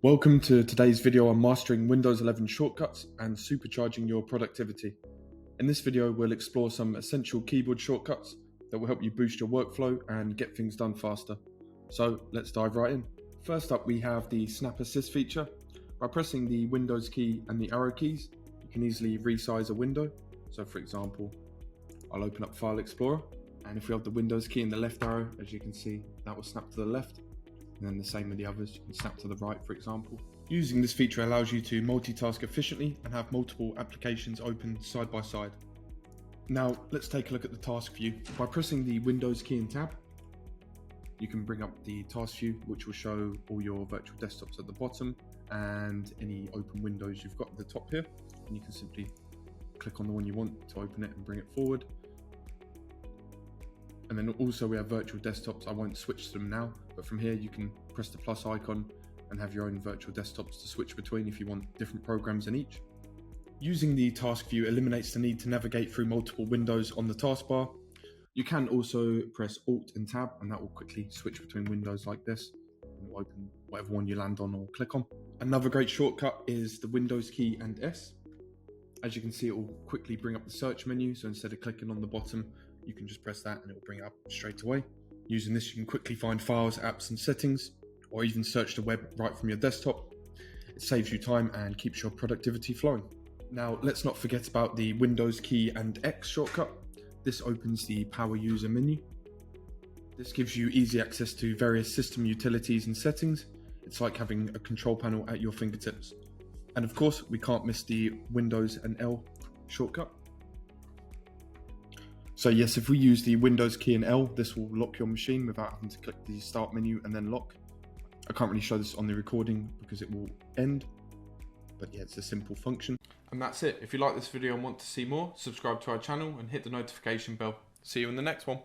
Welcome to today's video on mastering Windows 11 shortcuts and supercharging your productivity. In this video, we'll explore some essential keyboard shortcuts that will help you boost your workflow and get things done faster. So let's dive right in. First up, we have the Snap Assist feature. By pressing the Windows key and the arrow keys, you can easily resize a window. So for example, I'll open up File Explorer, and if we have the Windows key and the left arrow, as you can see, that will snap to the left. And then the same with the others, you can snap to the right, for example. Using this feature allows you to multitask efficiently and have multiple applications open side by side. Now, let's take a look at the task view. By pressing the Windows key and tab, you can bring up the task view, which will show all your virtual desktops at the bottom and any open windows you've got at the top here. And you can simply click on the one you want to open it and bring it forward. And then also we have virtual desktops. I won't switch to them now, but from here you can press the plus icon and have your own virtual desktops to switch between if you want different programs in each. Using the task view eliminates the need to navigate through multiple windows on the taskbar. You can also press Alt and Tab, and that will quickly switch between windows like this. And it will open whatever one you land on or click on. Another great shortcut is the Windows key and S. As you can see, it will quickly bring up the search menu. So instead of clicking on the bottom, you can just press that and it will bring it up straight away. Using this, you can quickly find files, apps and settings, or even search the web right from your desktop. It saves you time and keeps your productivity flowing. Now, let's not forget about the Windows key and X shortcut. This opens the Power User menu. This gives you easy access to various system utilities and settings. It's like having a control panel at your fingertips. And of course, we can't miss the Windows and L shortcut. So yes, if we use the Windows key and L, this will lock your machine without having to click the start menu and then lock. I can't really show this on the recording because it will end, but yeah, it's a simple function. And that's it. If you like this video and want to see more, subscribe to our channel and hit the notification bell. See you in the next one.